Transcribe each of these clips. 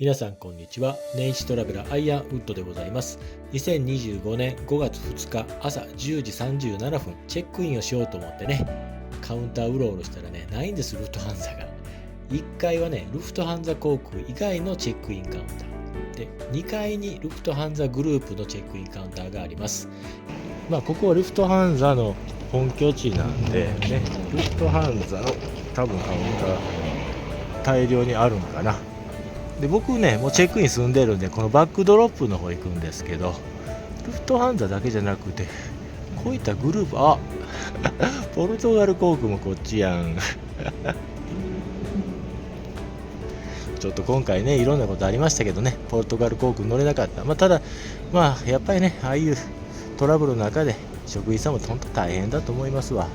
皆さんこんにちは。年一トラベラーアイアンウッドでございます。2025年5月2日朝10時37分チェックインをしようと思ってね、カウンターうろうろしたらね、ないんです。ルフトハンザが1階はね、ルフトハンザ航空以外のチェックインカウンターで、2階にルフトハンザグループのチェックインカウンターがあります。ここはルフトハンザの本拠地なんでね、ルフトハンザの多分カウンター大量にあるのかな。で僕ね、もうチェックイン済んでるんで、このバックドロップの方行くんですけど、ルフトハンザだけじゃなくて、こういったグループ、ポルトガル航空もこっちやん。ちょっと今回ね、いろんなことありましたけどね、ポルトガル航空乗れなかった。ただ、やっぱりね、ああいうトラブルの中で、職員さんも本当大変だと思いますわ。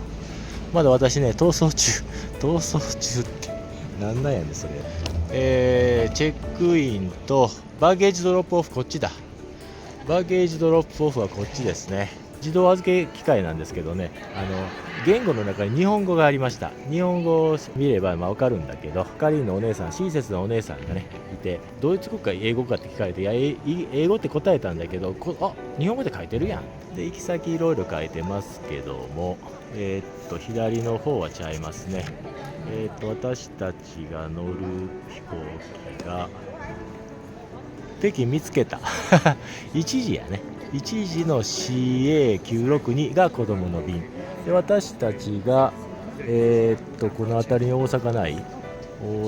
まだ私ね、逃走中ってなんなんやねんそれ。チェックインとバゲージドロップオフ、こっちだ。バゲージドロップオフはこっちですね。自動預け機械なんですけどね、言語の中に日本語がありました。日本語を見れば分かるんだけど、係員のお姉さん、親切なお姉さんがねいて、ドイツ語か英語かって聞かれて、いや英語って答えたんだけど、日本語で書いてるやん。で行き先いろいろ書いてますけども、左の方はちゃいますね。私たちが乗る飛行機が北京見つけた1時やね。1時の CA962 が子供の便で、私たちがこの辺りに大阪ない、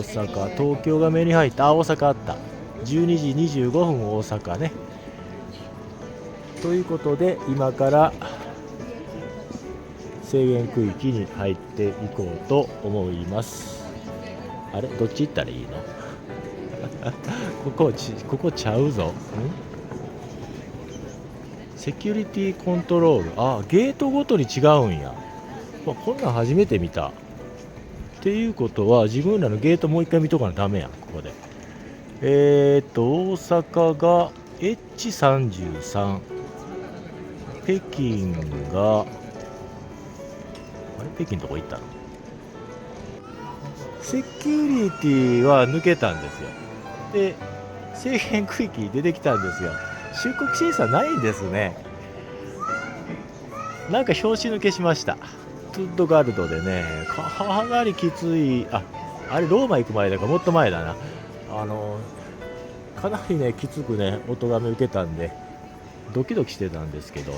東京が目に入った。大阪あった。12時25分大阪ね。ということで、今から制限区域に入っていこうと思います。あれ、どっち行ったらいいのここちゃうぞ。セキュリティコントロール、ゲートごとに違うんや。こんなん初めて見た。っていうことは、自分らのゲートもう一回見とかなダメやん。ここで大阪が H33、 北京が北京どこ行ったの。セキュリティは抜けたんですよ。で、制限区域出てきたんですよ。出国審査ないんですね。なんか拍子抜けしました。トゥッドガルドでね、かなりきつい。あれローマ行く前だからもっと前だな。かなりねきつくねお咎め受けたんで、ドキドキしてたんですけど、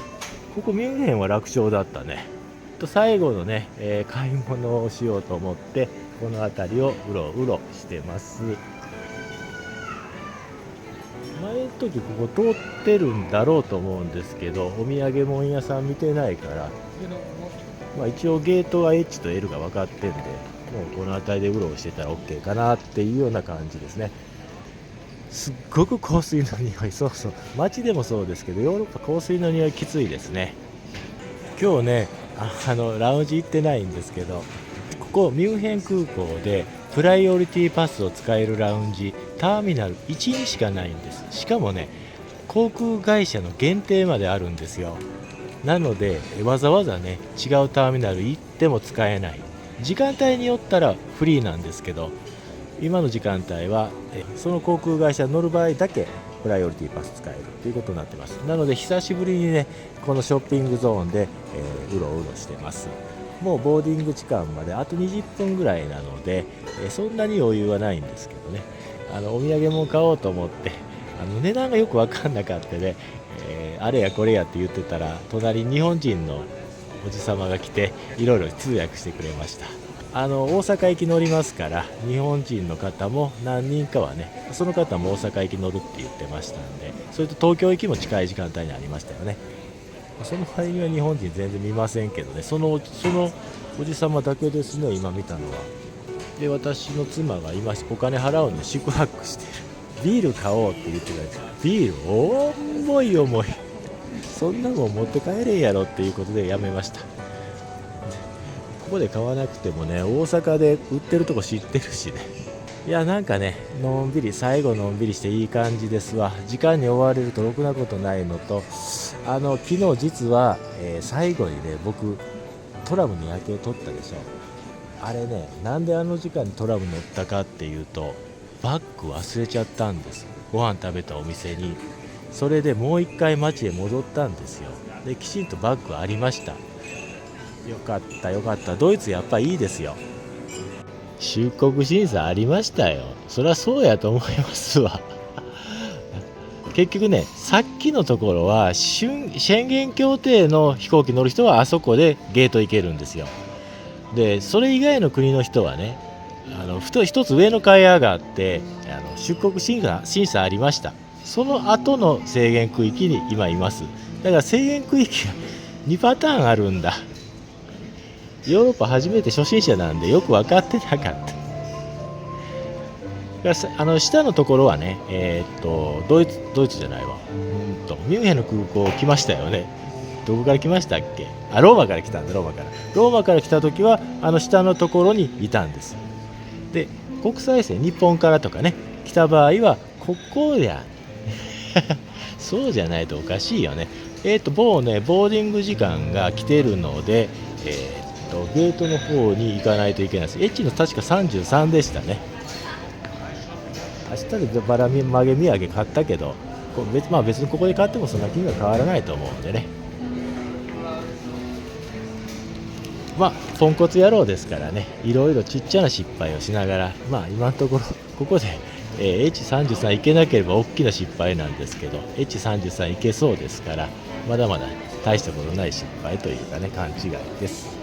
ここミュンヘンは楽勝だったね。最後のね、買い物をしようと思ってこの辺りをうろうろしてます。前の時ここ通ってるんだろうと思うんですけど、お土産物屋さん見てないから、一応ゲートは H と L が分かってんで、もうこの辺りでうろうろしてたら OK かなっていうような感じですね。すっごく香水の匂い、そう街でもそうですけど、ヨーロッパ香水の匂いきついですね。今日ね、ラウンジ行ってないんですけど、ここミュンヘン空港でプライオリティパスを使えるラウンジ、ターミナル1にしかないんです。しかもね、航空会社の限定まであるんですよ。なのでわざわざね違うターミナル行っても使えない。時間帯によったらフリーなんですけど、今の時間帯はその航空会社乗る場合だけプライオリティパス使えるということになってます。なので久しぶりにねこのショッピングゾーンで、うろうろしてます。もうボーディング時間まであと20分ぐらいなので、そんなに余裕はないんですけどね、お土産も買おうと思って、値段がよく分かんなかったね、あれやこれやって言ってたら、隣に日本人のおじさまが来ていろいろ通訳してくれました。大阪行き乗りますから、日本人の方も何人かはね、その方も大阪行き乗るって言ってましたんで、それと東京行きも近い時間帯にありましたよね。その割には日本人全然見ませんけどね、そのおじさまだけですね、今見たのは。で、私の妻が今お金払うんで宿泊してる。ビール買おうって言ってたんです。ビール重い重い、そんなもん持って帰れんやろっていうことでやめました。ここで買わなくてもね、大阪で売ってるとこ知ってるしね。いや、なんかね、のんびり、最後のんびりしていい感じですわ。時間に追われるとろくなことないのと、昨日実は、最後にね、僕トラムに夜景撮ったでしょ。あれね、なんであの時間にトラム乗ったかっていうと、バッグ忘れちゃったんです。ご飯食べたお店に。それでもう一回町へ戻ったんですよ。できちんとバッグありました。よかったよかった。ドイツやっぱいいですよ。出国審査ありましたよ。そりゃそうやと思いますわ。結局ね、さっきのところはシェンゲン協定の飛行機乗る人はあそこでゲート行けるんですよ。でそれ以外の国の人はね、一つ上の階上がって出国審査ありました。その後の制限区域に今います。だから制限区域が2パターンあるんだ。ヨーロッパ初めて初心者なんでよく分かってなかった。下のところはね、ドイツじゃないわ、ミュンヘンの空港来ましたよね。どこから来ましたっけ。ローマから来たんだ。ローマから来た時は下のところにいたんです。で国際線日本からとかね来た場合はここやそうじゃないとおかしいよね。もうねボーディング時間が来てるので、ゲートの方に行かないといけないです。エッチの確か33でしたね。明日でバラ曲げ土産買ったけど別にここで買ってもそんな金額変わらないと思うんでね。ポンコツ野郎ですからね、いろいろちっちゃな失敗をしながら、今のところここで、H33 いけなければ大きな失敗なんですけど H33 いけそうですから、まだまだ大したことない失敗というかね、勘違いです。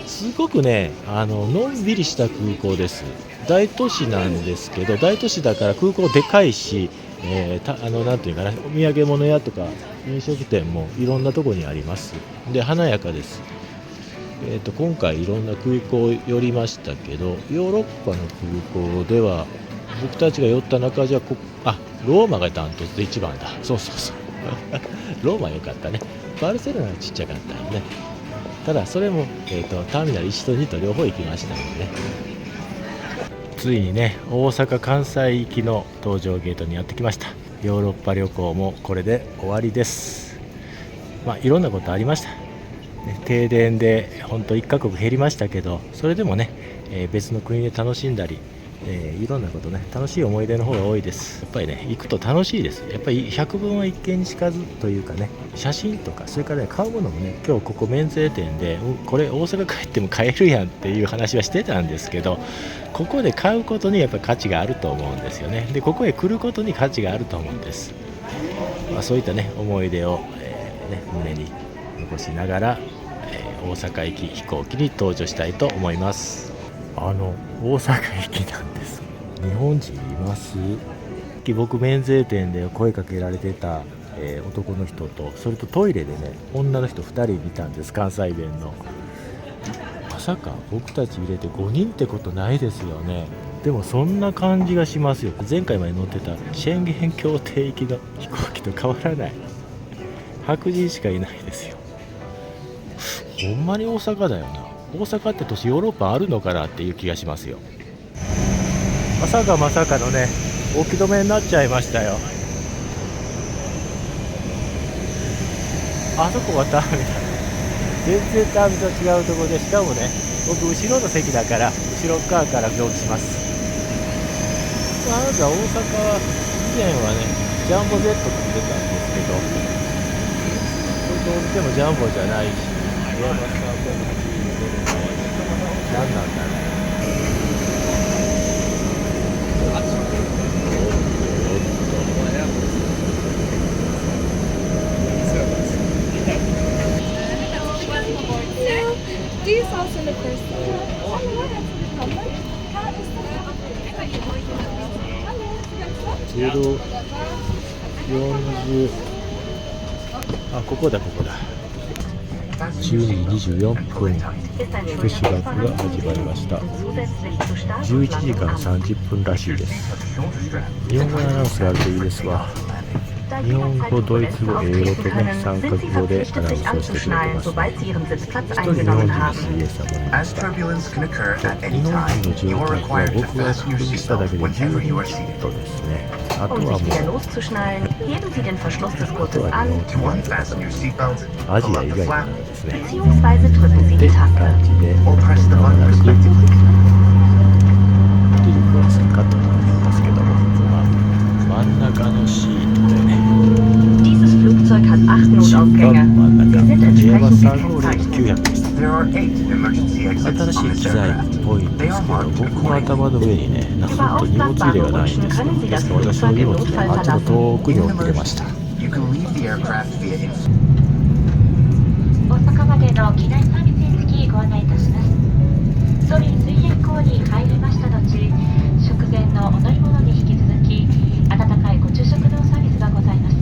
すごくねのんびりした空港です。大都市なんですけど、大都市だから空港でかいし、なんていうかな、お土産物屋とか飲食店もいろんなとこにあります。で華やかです。今回いろんな空港寄りましたけど、ヨーロッパの空港では僕たちが寄った中じゃローマがダントツで一番だ。そうローマ良かったね。バルセロナはちっちゃかったよね。ただそれも、ターミナル1と2と両方行きましたのでね。ついにね大阪関西行きの搭乗ゲートにやってきました。ヨーロッパ旅行もこれで終わりです。いろんなことありました。停電で本当1カ国減りましたけど、それでもね、別の国で楽しんだり、いろんなことね、楽しい思い出の方が多いです。やっぱりね行くと楽しいです。やっぱり百聞は一見にしかずというかね、写真とかそれからね買うものもね、今日ここ免税店で、これ大阪帰っても買えるやんっていう話はしてたんですけど、ここで買うことにやっぱり価値があると思うんですよね。でここへ来ることに価値があると思うんです。そういったね思い出を、胸に残しながら、大阪行き飛行機に搭乗したいと思います。大阪行きなんです。日本人います？僕免税店で声かけられてた、男の人と、それとトイレでね女の人2人見たんです。関西弁の。まさか僕たち入れて5人ってことないですよね。でもそんな感じがしますよ。前回まで乗ってたシェンゲン協定行きの飛行機と変わらない。白人しかいないですよ。ほんまに大阪だよな。大阪って都市ヨーロッパあるのかなっていう気がしますよ。まさかのね置き止めになっちゃいましたよ。あそこがターミナル、全然ターミナルと違うところで、しかもね僕後ろの席だから後ろ側から乗機します。大阪は以前はねジャンボ Z って出たんですけど、これどう見てもジャンボじゃないし、エアバスはこの8に出るのは何なんだろう。Die ist aus der Küste. Hallo, herzlich willkommen.040、ここだ12時24分、福祉学が始まりました。11時間30分らしいです。日本語のアナウンスがあるといいですわ。日本語、ドイツ語、英語とね3カ国語でアナウンスをしてくれてます。一人日本人の CA さんもいました。日本人の乗客は僕が確認しただけで10人ちょっとですね。あとはもう日本人アジア以外なんですね。って感じで、まもなく出てくるかと思いますけど。サーゴーレー900です。新しい機材っぽいんですけど、僕の頭の上にね、なんと荷物入れがないんですよ。ですから私の荷物ね、あっちの遠くに置いてました。大阪までの機内サービスにつきご案内いたします。総理水泳港に入りました後、食前のお乗り物に引き続き温かいご昼食のサービスがございます。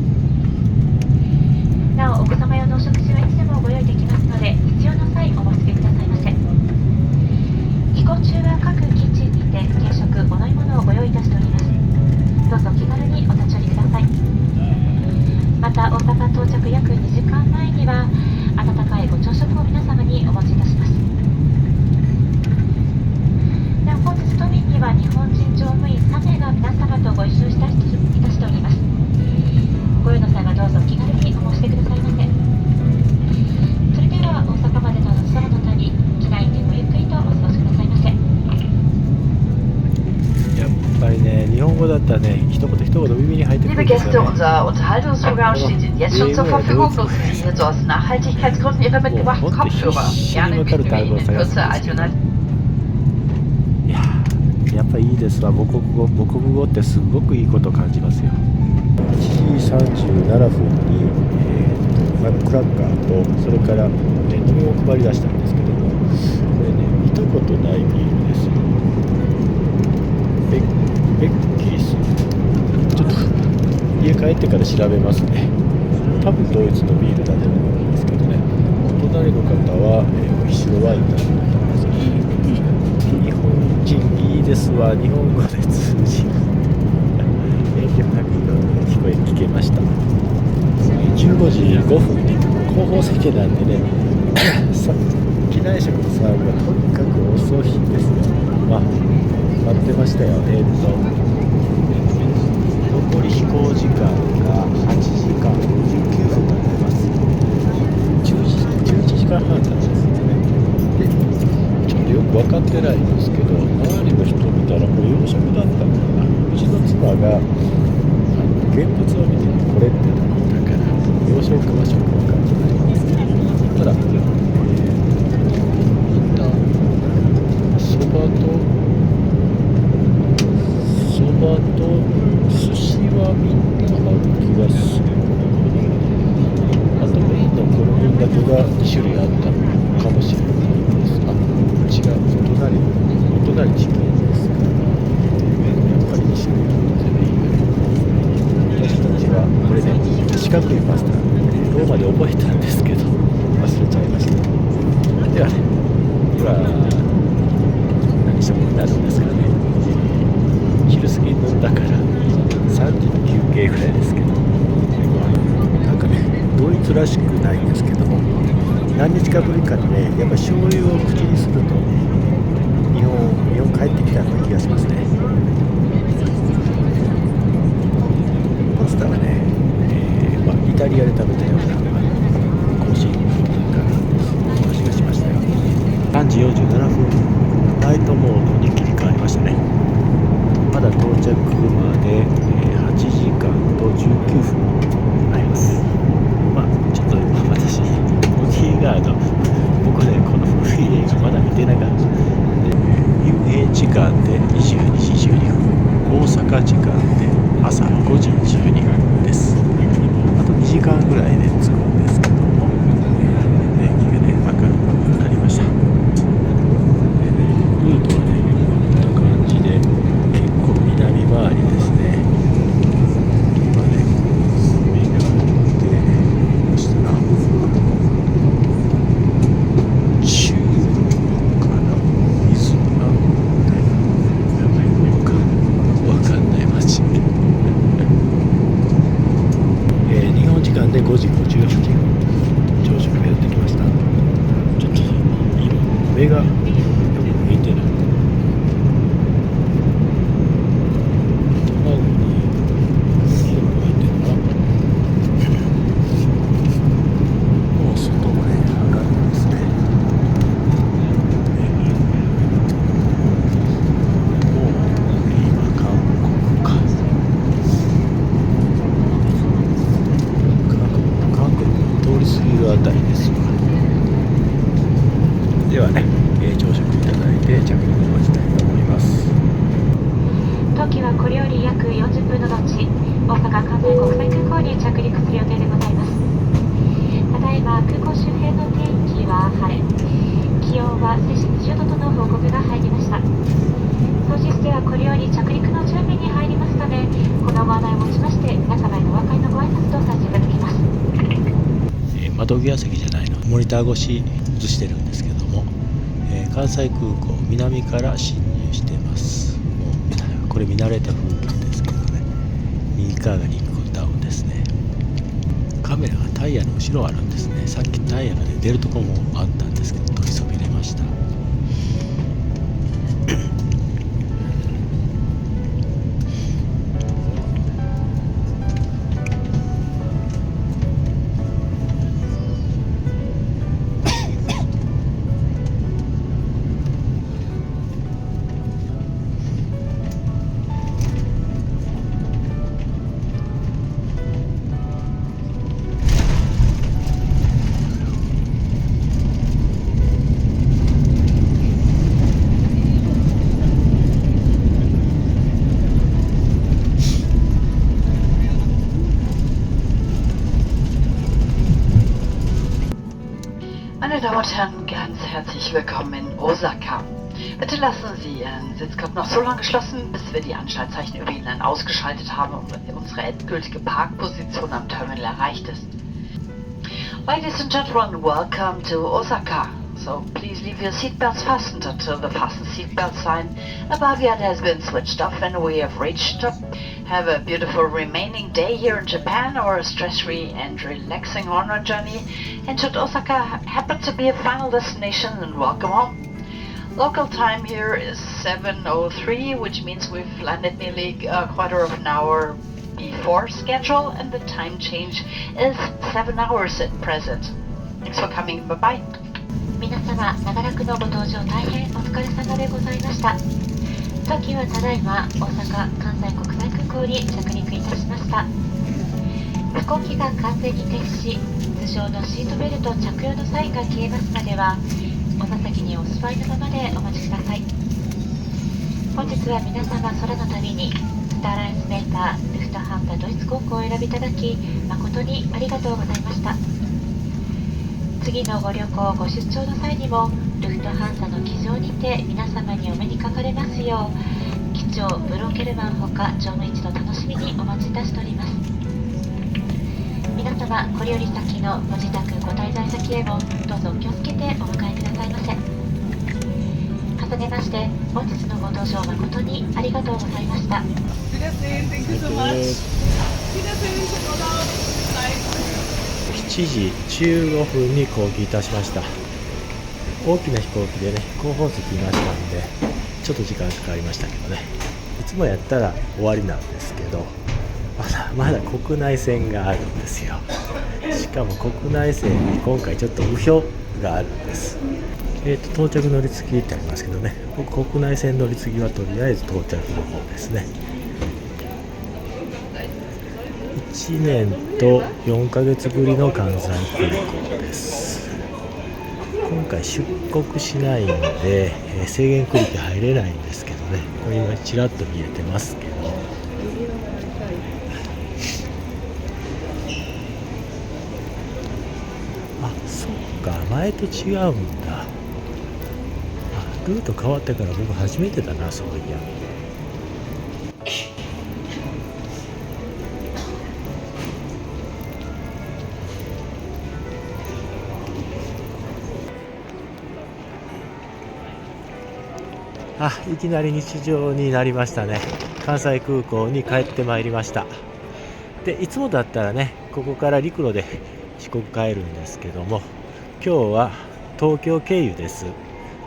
なお、お子様用のお食事はいつでもご用意できますので、必要の際お申し付けくださいませ。飛行中は各キッチンにて軽食、お乗り物をご用意いたしております。どうぞ気軽にお立ち寄りください。また、大阪到着約2時間前には温かいご朝食を皆様にお持ちいたします。なお、本日都民には日本人乗務員3名が皆様とご一緒いたしております。ご用の際はどうぞ気軽にお申し出くださいませ。それでは大阪までの空の旅、機内でごゆっくりとお過ごしくださいませ。やっぱりね、日本語だったらね、一言一言耳に入ってくる Liebe んです Gäste, よね。 unser Unterhaltungsprogramm steht Ihnen jetzt schon zur Verfügung. Nutzen Sie hierzu aus Nachhaltigkeitsgründen Ihre mitgebrachten Kopfhörer. Gerne möchten wir Ihnen in Kürze alternativ. いやー、やっぱいいですわ。母国語ってすごくいいことを感じますよ。1時37分に、クラッカーとそれから、飲み物を配り出したんですけども、これね、見たことないビールですよ。ベッキース。ちょっと家帰ってから調べますね。多分ドイツのビールだと思うんですけどね。お隣の方は、美味しいワインだと思います。日本人いいですわ。日本語で通じる。遠慮なくいろいろ聞けました。15時5分ね、後方席なんでね、機内食のサーブがとにかく遅いんですよ。まあ、待ってましたよ。残り飛行時間が8時間59分になってます。11時間半なんですよね。で、ちょっとよく分かってないんですけど、周りの人を見たらこれ洋食だったのかな。うちの妻が現物を見てこれって頼んだから洋食和食分かってないんですけど、ただ、そばと寿司はみんなある気がする。あとメインのこの分だけが2種類あったのかもしれないです。あ、違う、お隣チキンですから、やっぱり2種類あるんでね、私たちはこれね、四角いパスタローマで覚えたんですけど忘れちゃいました。ではね、今何食になるんですかね。昼過ぎ飲んだから3時の休憩ぐらいですけど、なんかね、ドイツらしくないんですけども、何日かぶりかにね、やっぱり醤油を口にすると日本帰ってきたような気がしますね。パスタはね、イタリアで食べたような香辛料の味がしましたよ。3時47分、ナイトモードに切り替わりましたね。まだ到着まで8時間と19分あります。まあちょっと私ボディーガード、僕ねこの古い映画まだ見てなかった。入園時間で22時12分、大阪時間で朝5時12分です。あと2時間ぐらいで着くんですけども、電気がね明るくなりました。ルートはねこんな感じで結構南回りですね。今ね目が出てましたら中国から水あんでわかんない街日本時間で5時58分朝食がやってきました。ちょっと今目がよく見えてない。卵に火が入ってるな。もう外まで上がるんですね。もう今韓国か。韓国の通り過ぎるあたりですわ。ね、朝食いただいて着陸を待ちたいと思います。当機はこれより約40分の後、大阪・関西国際空港に着陸する予定でございます。ただいま空港周辺の天気は晴れ、気温は摂氏20度との報告が入りました。当日ではこれより着陸の準備に入りますため、この話題をもちまして皆様へのお別れのご挨拶とさせていただきます。窓際席じゃないのモニター越し映してるんですけども、関西空港南から進入してます。もうこれ見慣れた風景ですけどね、右側が日光タウンですね。カメラがタイヤの後ろあるんですね。さっきタイヤが、出るとこもあったんですけど取りそびれました。Meine Damen und Herren, ganz herzlich willkommen in Osaka. Bitte lassen Sie Ihren Sitzkopf noch so lange geschlossen, bis wir die Anschaltzeichen über Ihnen ausgeschaltet haben und unsere endgültige Parkposition am Terminal erreicht ist. Ladies and gentlemen, welcome to Osaka. So please leave your seatbelts fastened until the fasten seatbelt sign above you has been switched off and we have reached up. Have a beautiful remaining day here in Japan or a stress-free and relaxing on-road journey. And should Osaka happen to be a final destination, then welcome home. Local time here is 7:03, which means we've landed nearly a quarter of an hour before schedule, and the time change is 7 hours at present. Thanks for coming. Bye-bye. 皆様、長らくのご搭乗大変お疲れ様でございました。当機はただいま大阪・関西国際空港に着陸いたしました。飛行機が完全に停止し、通常のシートベルト着用のサインが消えますまでは、お座席にお座りのままでお待ちください。本日は皆様空の旅にスターアライアンスメーカールフトハンザドイツ航空をお選びいただき、誠にありがとうございました。次のご旅行ご出張の際にもルフトハンザの機場にて皆様にお目にかかれますよう、機長ブローケルマンほか乗務一同楽しみにお待ちいたしております。皆様、これより先のご自宅ご滞在先へもどうぞお気をつけてお迎えくださいませ。重ねまして本日のご搭乗誠にありがとうございました。7時15分に降機いたしました。大きな飛行機でね、後方席いましたんでちょっと時間かかりましたけどね、いつもやったら終わりなんですけど、まだ国内線があるんですよ。しかも国内線に今回ちょっと右表があるんです。到着乗り継ぎってありますけどね、僕国内線乗り継ぎはとりあえず到着の方ですね。1年と4ヶ月ぶりの関西空港です。今回出国しないんで、制限区域入れないんですけどね、これ今ちらっと見えてますけど、あ、そっか、前と違うんだ。ルート変わってから僕初めてだな、そういや。いきなり日常になりましたね。関西空港に帰ってまいりました。で、いつもだったらね、ここから陸路で四国帰るんですけども、今日は東京経由です。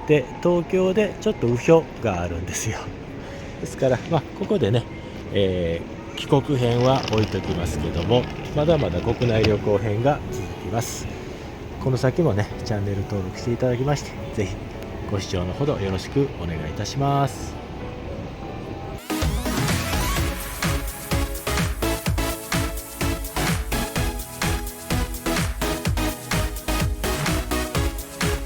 で、東京でちょっと右表があるんですよ。ですから、ここでね、帰国編は置いときますけども、まだまだ国内旅行編が続きます。この先もね、チャンネル登録していただきまして、ぜひご視聴のほどよろしくお願いいたします。